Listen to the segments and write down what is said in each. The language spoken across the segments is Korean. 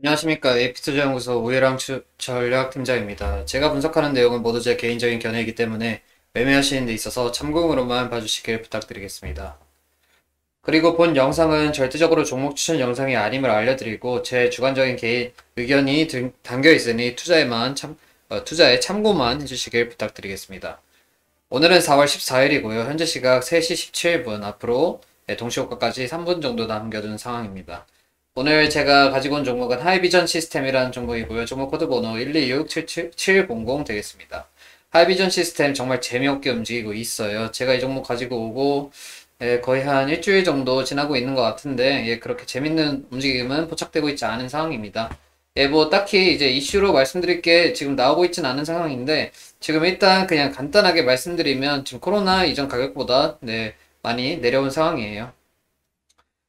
안녕하십니까. 에이피투자연구소 우예랑 전략팀장입니다. 제가 분석하는 내용은 모두 제 개인적인 견해이기 때문에 매매하시는 데 있어서 참고용으로만 봐주시길 부탁드리겠습니다. 그리고 본 영상은 절대적으로 종목 추천 영상이 아님을 알려드리고 제 주관적인 개인 의견이 담겨 있으니 투자에 참고만 해주시길 부탁드리겠습니다. 오늘은 4월 14일이고요. 현재 시각 3시 17분 앞으로 동시효과까지 3분 정도 남겨둔 상황입니다. 오늘 제가 가지고 온 종목은 하이비전 시스템이라는 종목이고요. 종목 코드 번호 126-700 되겠습니다. 하이비전 시스템 정말 재미없게 움직이고 있어요. 제가 이 종목 가지고 오고 거의 한 일주일 정도 지나고 있는 것 같은데 그렇게 재밌는 움직임은 포착되고 있지 않은 상황입니다. 뭐 딱히 이제 이슈로 말씀드릴 게 지금 나오고 있진 않은 상황인데 지금 일단 그냥 간단하게 말씀드리면 지금 코로나 이전 가격보다 많이 내려온 상황이에요.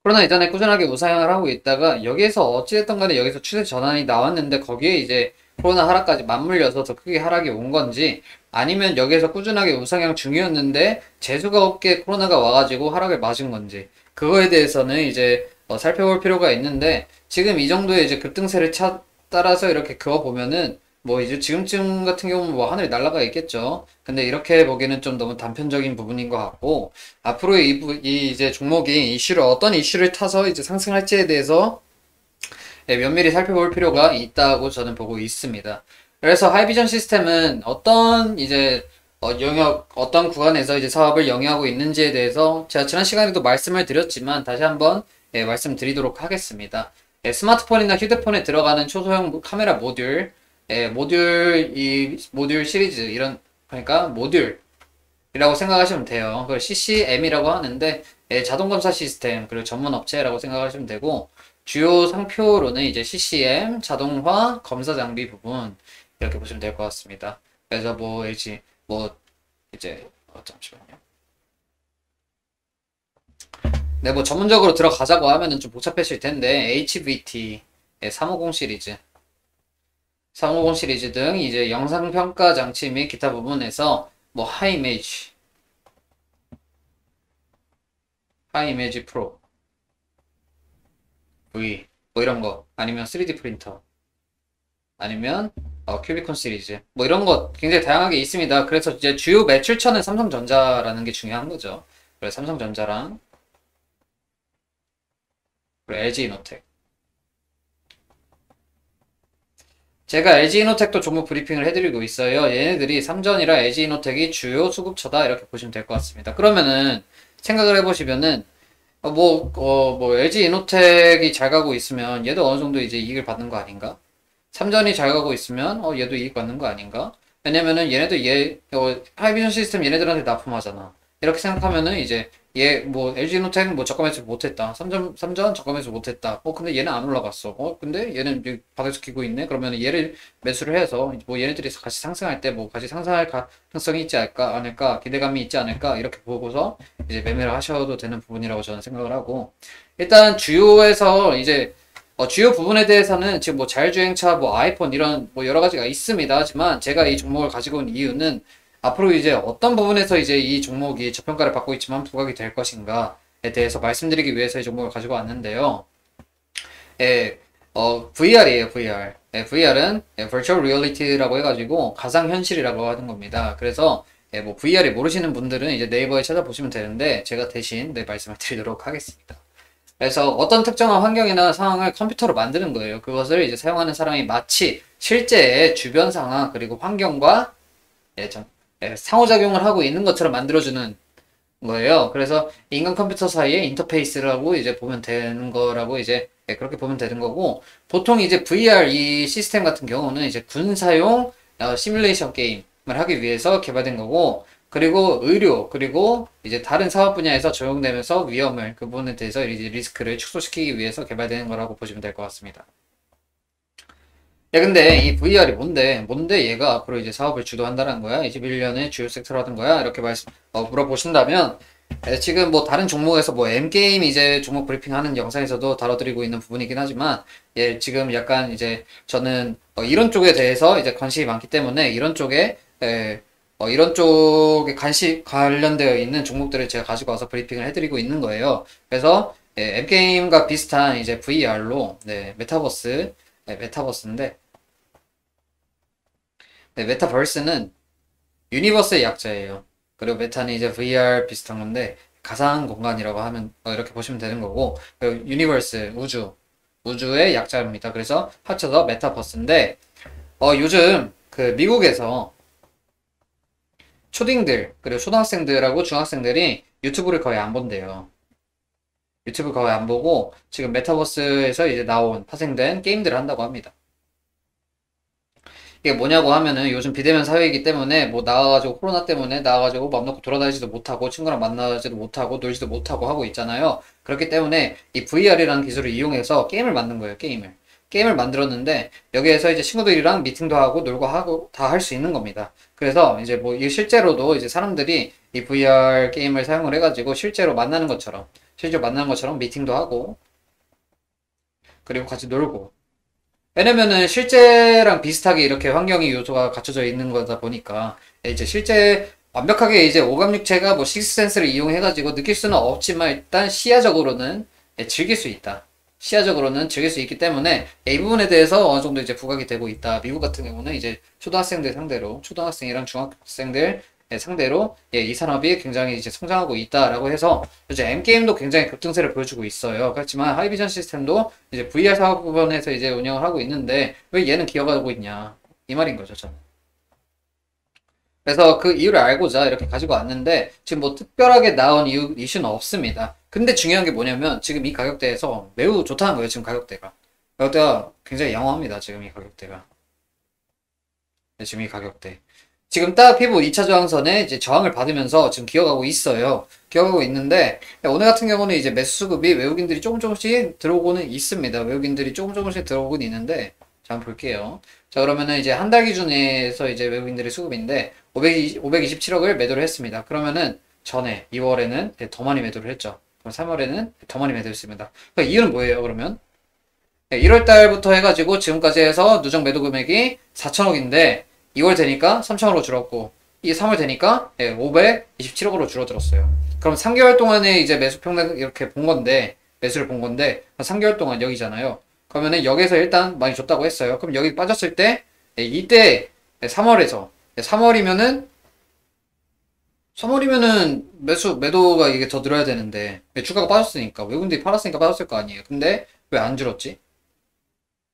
코로나 이전에 꾸준하게 우상향을 하고 있다가 여기에서 어찌됐든 간에 여기서 추세 전환이 나왔는데 거기에 이제 코로나 하락까지 맞물려서 더 크게 하락이 온 건지 아니면 여기에서 꾸준하게 우상향 중이었는데 재수가 없게 코로나가 와가지고 하락을 맞은 건지 그거에 대해서는 이제 살펴볼 필요가 있는데 지금 이 정도의 이제 급등세를 따라서 이렇게 그어보면은 뭐 이제 지금쯤 같은 경우는 뭐 하늘이 날아가 있겠죠. 근데 이렇게 보기는 좀 너무 단편적인 부분인 것 같고 앞으로 이 이제 종목이 어떤 이슈를 타서 이제 상승할지에 대해서 면밀히 살펴볼 필요가 있다고 저는 보고 있습니다. 그래서 하이비전 시스템은 어떤 이제 어떤 구간에서 이제 사업을 영위하고 있는지에 대해서 제가 지난 시간에도 말씀을 드렸지만 다시 한번 말씀드리도록 하겠습니다. 스마트폰이나 휴대폰에 들어가는 초소형 카메라 모듈, 모듈 시리즈 그러니까 모듈이라고 생각하시면 돼요. 그걸 CCM이라고 하는데 자동 검사 시스템 그리고 전문 업체라고 생각하시면 되고 주요 상표로는 이제 CCM, 자동화, 검사 장비 부분 이렇게 보시면 될 것 같습니다. 그래서 잠시만요. 뭐 전문적으로 들어가자고 하면은 좀 복잡해질 텐데 HVT 350 시리즈 350 시리즈 등 이제 영상 평가 장치 및 기타 부분에서 뭐 하이이메지 프로 V 뭐 이런 거 아니면 3D 프린터 아니면 큐비콘 시리즈 뭐 이런 거 굉장히 다양하게 있습니다. 그래서 이제 주요 매출처는 삼성전자라는 게 중요한 거죠. 그래서 삼성전자랑 그리고 LG이노텍 제가 LG이노텍도 종목 브리핑을 해드리고 있어요. 얘네들이 삼전이라 LG이노텍이 주요 수급처다 이렇게 보시면 될 것 같습니다. 그러면은 생각을 해보시면은 LG이노텍이 잘 가고 있으면 얘도 어느 정도 이제 이익을 받는 거 아닌가? 삼전이 잘 가고 있으면 얘도 이익 받는 거 아닌가? 왜냐면은 하이비전 시스템 얘네들한테 납품하잖아. 이렇게 생각하면은 이제 LG노텍 저가 매수 못했다. 삼전 저가 매수 못했다. 근데 얘는 안 올라갔어. 근데 얘는 바닥에서 끼고 있네. 그러면 얘를 매수를 해서 얘네들이 같이 상승할 때 같이 상승할 가능성이 있지 않을까, 기대감이 있지 않을까 이렇게 보고서 이제 매매를 하셔도 되는 부분이라고 저는 생각을 하고 일단 주요 부분에 대해서는 지금 자율주행차, 아이폰 이런 여러 가지가 있습니다. 하지만 제가 이 종목을 가지고 온 이유는 앞으로 이제 어떤 부분에서 이제 이 종목이 저평가를 받고 있지만 부각이 될 것인가에 대해서 말씀드리기 위해서 이 종목을 가지고 왔는데요. VR이에요, VR. VR은 Virtual Reality라고 해가지고 가상현실이라고 하는 겁니다. 그래서 VR이 모르시는 분들은 이제 네이버에 찾아보시면 되는데 제가 대신 말씀을 드리도록 하겠습니다. 그래서 어떤 특정한 환경이나 상황을 컴퓨터로 만드는 거예요. 그것을 이제 사용하는 사람이 마치 실제의 주변 상황 그리고 환경과 상호작용을 하고 있는 것처럼 만들어주는 거예요. 그래서 인간 컴퓨터 사이의 인터페이스라고 이제 보면 되는 거라고 이제 그렇게 보면 되는 거고 보통 이제 VR 이 시스템 같은 경우는 이제 군사용 시뮬레이션 게임을 하기 위해서 개발된 거고 그리고 의료 그리고 이제 다른 사업 분야에서 적용되면서 위험을 그 부분에 대해서 이제 리스크를 축소시키기 위해서 개발되는 거라고 보시면 될 것 같습니다. 근데 이 VR이 뭔데 얘가 앞으로 이제 사업을 주도한다는 거야? 21년에 주요 섹터로 하는 거야? 이렇게 물어보신다면, 지금 다른 종목에서 M게임 이제 종목 브리핑 하는 영상에서도 다뤄드리고 있는 부분이긴 하지만, 지금 약간 이제 저는, 이런 쪽에 대해서 이제 관심이 많기 때문에 이런 쪽에 관련되어 있는 종목들을 제가 가지고 와서 브리핑을 해드리고 있는 거예요. 그래서, M게임과 비슷한 이제 VR로, 메타버스, 네, 메타버스인데, 네, 메타버스는 유니버스의 약자예요. 그리고 메타는 이제 VR 비슷한 건데, 가상 공간이라고 하면, 이렇게 보시면 되는 거고, 그리고 유니버스, 우주의 약자입니다. 그래서 합쳐서 메타버스인데, 요즘 그 미국에서 초딩들, 그리고 초등학생들하고 중학생들이 유튜브를 거의 안 본대요. 유튜브 거의 안 보고 지금 메타버스에서 이제 나온 파생된 게임들을 한다고 합니다. 이게 뭐냐고 하면은 요즘 비대면 사회이기 때문에 뭐 나가가지고 코로나 때문에 나가가지고 맘 놓고 돌아다니지도 못하고 친구랑 만나지도 못하고 놀지도 못하고 하고 있잖아요. 그렇기 때문에 이 VR이라는 기술을 이용해서 게임을 만든 거예요. 게임을 만들었는데 여기에서 이제 친구들이랑 미팅도 하고 놀고 하고 다 할 수 있는 겁니다. 그래서 이제 뭐 이게 실제로도 이제 사람들이 이 VR 게임을 사용을 해가지고 실제로 만나는 것처럼 미팅도 하고 그리고 같이 놀고 왜냐면은 실제랑 비슷하게 이렇게 환경이 요소가 갖춰져 있는 거다 보니까 이제 실제 완벽하게 이제 오감육체가 뭐 식스센스를 이용해가지고 느낄 수는 없지만 일단 시야적으로는 즐길 수 있다. 시야적으로는 즐길 수 있기 때문에 이 부분에 대해서 어느 정도 이제 부각이 되고 있다. 미국 같은 경우는 이제 초등학생이랑 중학생들 상대로 이 산업이 굉장히 이제 성장하고 있다라고 해서 이제 M게임도 굉장히 급등세를 보여주고 있어요. 그렇지만 하이비전 시스템도 이제 VR 사업 부분에서 이제 운영을 하고 있는데 왜 얘는 기어가고 있냐 이 말인 거죠, 저는. 그래서 그 이유를 알고자 이렇게 가지고 왔는데 지금 뭐 특별하게 나온 이슈는 없습니다. 근데 중요한 게 뭐냐면 지금 이 가격대에서 매우 좋다는 거예요. 지금 가격대가 굉장히 양호합니다. 지금 이 가격대가. 네, 지금 이 가격대. 지금 딱 피부 2차 저항선에 이제 저항을 받으면서 지금 기어가고 있어요. 기어가고 있는데 오늘 같은 경우는 이제 매수 수급이 외국인들이 조금씩 들어오고는 있습니다. 외국인들이 조금씩 들어오고는 있는데 자, 한번 볼게요. 자, 그러면은 이제 한 달 기준에서 이제 외국인들의 수급인데 527억을 매도를 했습니다. 그러면은 전에 2월에는 더 많이 매도를 했죠. 그럼 3월에는 더 많이 매도했습니다. 그러니까 이유는 뭐예요, 그러면? 1월 달부터 해가지고 지금까지 해서 누적 매도 금액이 4천억인데 2월 되니까 3천억으로 줄었고 이 3월 되니까 527억으로 줄어들었어요. 그럼 3개월 동안에 이제 매수 평균 이렇게 매수를 본 건데 3개월 동안 여기잖아요. 그러면은 여기서 일단 많이 줬다고 했어요. 그럼 여기 빠졌을 때 이때 3월이면은 매도가 이게 더 늘어야 되는데 주가가 빠졌으니까 외국인들이 팔았으니까 빠졌을 거 아니에요. 근데 왜 안 줄었지?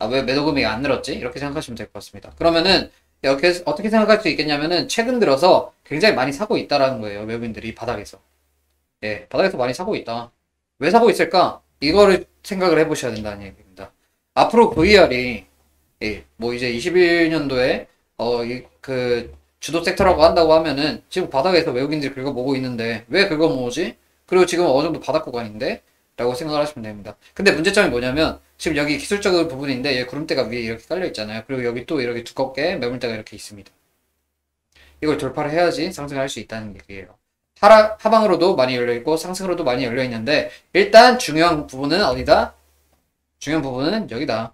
왜 매도 금액이 안 늘었지? 이렇게 생각하시면 될 것 같습니다. 그러면은 이렇게 어떻게 생각할 수 있겠냐면은 최근 들어서 굉장히 많이 사고 있다라는 거예요. 외국인들이 바닥에서. 예, 바닥에서 많이 사고 있다. 왜 사고 있을까? 이거를 생각을 해보셔야 된다는 얘기입니다. 앞으로 VR이 뭐 이제 21년도에 그 주도 섹터라고 한다고 하면은 지금 바닥에서 외국인들이 긁어모으고 있는데 왜 긁어모으지? 그리고 지금 어느 정도 바닥 구간인데? 라고 생각을 하시면 됩니다. 근데 문제점이 뭐냐면 지금 여기 기술적인 부분인데 여기 구름대가 위에 이렇게 깔려 있잖아요. 그리고 여기 또 이렇게 두껍게 매물대가 이렇게 있습니다. 이걸 돌파를 해야지 상승할 수 있다는 얘기예요. 하방으로도 많이 열려있고 상승으로도 많이 열려있는데 일단 중요한 부분은 어디다? 중요한 부분은 여기다.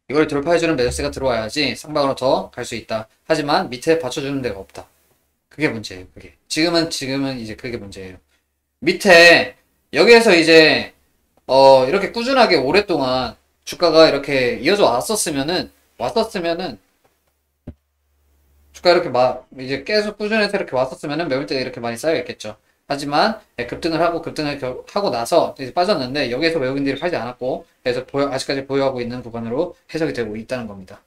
이걸 돌파해주는 매도세가 들어와야지 상방으로 더 갈 수 있다. 하지만 밑에 받쳐주는 데가 없다. 그게 문제예요. 지금은 이제 그게 문제예요. 밑에 여기에서 이제 이렇게 꾸준하게 오랫동안 주가가 이렇게 이어져 왔었으면은 주가 이렇게 이제 계속 꾸준해서 이렇게 왔었으면은 매물대가 이렇게 많이 쌓여 있겠죠. 하지만 급등을 하고 나서 이제 빠졌는데 여기에서 외국인들이 팔지 않았고 그래서 아직까지 보유하고 있는 구간으로 해석이 되고 있다는 겁니다.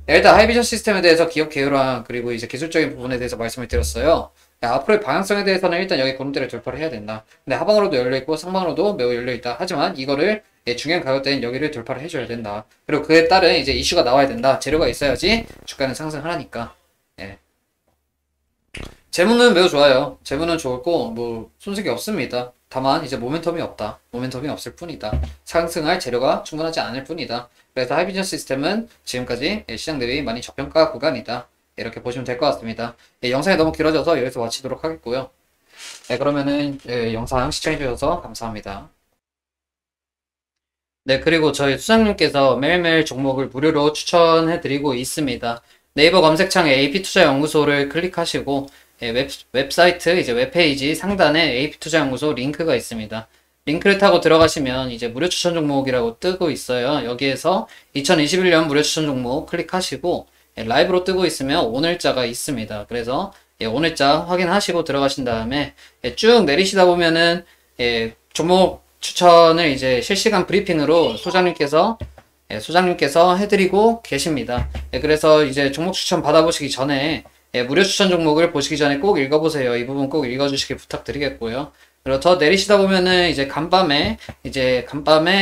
일단 하이비전 시스템에 대해서 기업 개요랑 그리고 이제 기술적인 부분에 대해서 말씀을 드렸어요. 앞으로의 방향성에 대해서는 일단 여기 구름대를 돌파를 해야 된다. 근데 하방으로도 열려있고 상방으로도 매우 열려있다. 하지만 이거를 중요한 가격대인 여기를 돌파를 해줘야 된다. 그리고 그에 따른 이제 이슈가 나와야 된다. 재료가 있어야지 주가는 상승하니까. 예. 재무는 매우 좋아요. 재무는 좋고 뭐 손색이 없습니다. 다만 이제 모멘텀이 없다. 모멘텀이 없을 뿐이다. 상승할 재료가 충분하지 않을 뿐이다. 그래서 하이비전 시스템은 지금까지 시장 대비 많이 저평가 구간이다. 이렇게 보시면 될 것 같습니다. 영상이 너무 길어져서 여기서 마치도록 하겠고요. 그러면은 영상 시청해주셔서 감사합니다. 네, 그리고 저희 수장님께서 매일매일 종목을 무료로 추천해드리고 있습니다. 네이버 검색창에 AP투자연구소를 클릭하시고 웹사이트 이제 웹페이지 상단에 AP투자연구소 링크가 있습니다. 링크를 타고 들어가시면 이제 무료 추천 종목이라고 뜨고 있어요. 여기에서 2021년 무료 추천 종목 클릭하시고 라이브로 뜨고 있으면 오늘자가 있습니다. 그래서 오늘자 확인하시고 들어가신 다음에 쭉 내리시다 보면은 종목 추천을 이제 실시간 브리핑으로 소장님께서 해드리고 계십니다. 그래서 이제 종목 추천 받아보시기 전에 무료 추천 종목을 보시기 전에 꼭 읽어보세요. 이 부분 꼭 읽어주시길 부탁드리겠고요. 그리고 더 내리시다 보면은 이제 간밤에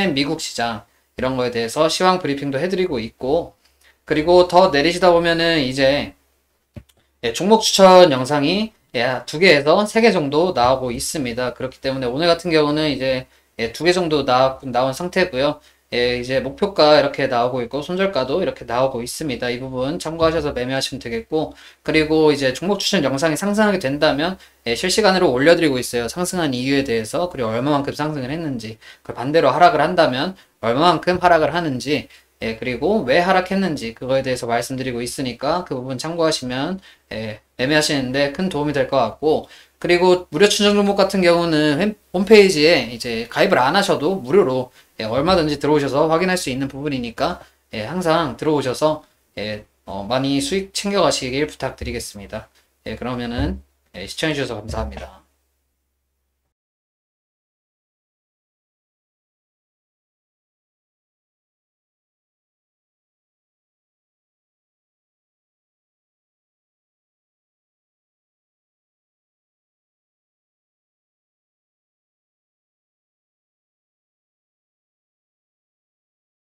미국 시장 이런 거에 대해서 시황 브리핑도 해드리고 있고, 그리고 더 내리시다 보면은 이제 종목 추천 영상이 2개에서 3개 정도 나오고 있습니다. 그렇기 때문에 오늘 같은 경우는 이제 2개 정도 나온 상태고요. 이제 목표가 이렇게 나오고 있고 손절가도 이렇게 나오고 있습니다. 이 부분 참고하셔서 매매하시면 되겠고, 그리고 이제 종목 추천 영상이 상승하게 된다면 실시간으로 올려드리고 있어요. 상승한 이유에 대해서, 그리고 얼마만큼 상승을 했는지, 그 반대로 하락을 한다면 얼마만큼 하락을 하는지, 그리고 왜 하락했는지 그거에 대해서 말씀드리고 있으니까 그 부분 참고하시면 매매하시는데 큰 도움이 될 것 같고, 그리고 무료 추천 종목 같은 경우는 홈페이지에 이제 가입을 안 하셔도 무료로 얼마든지 들어오셔서 확인할 수 있는 부분이니까 항상 들어오셔서 많이 수익 챙겨가시길 부탁드리겠습니다. 그러면은 시청해주셔서 감사합니다.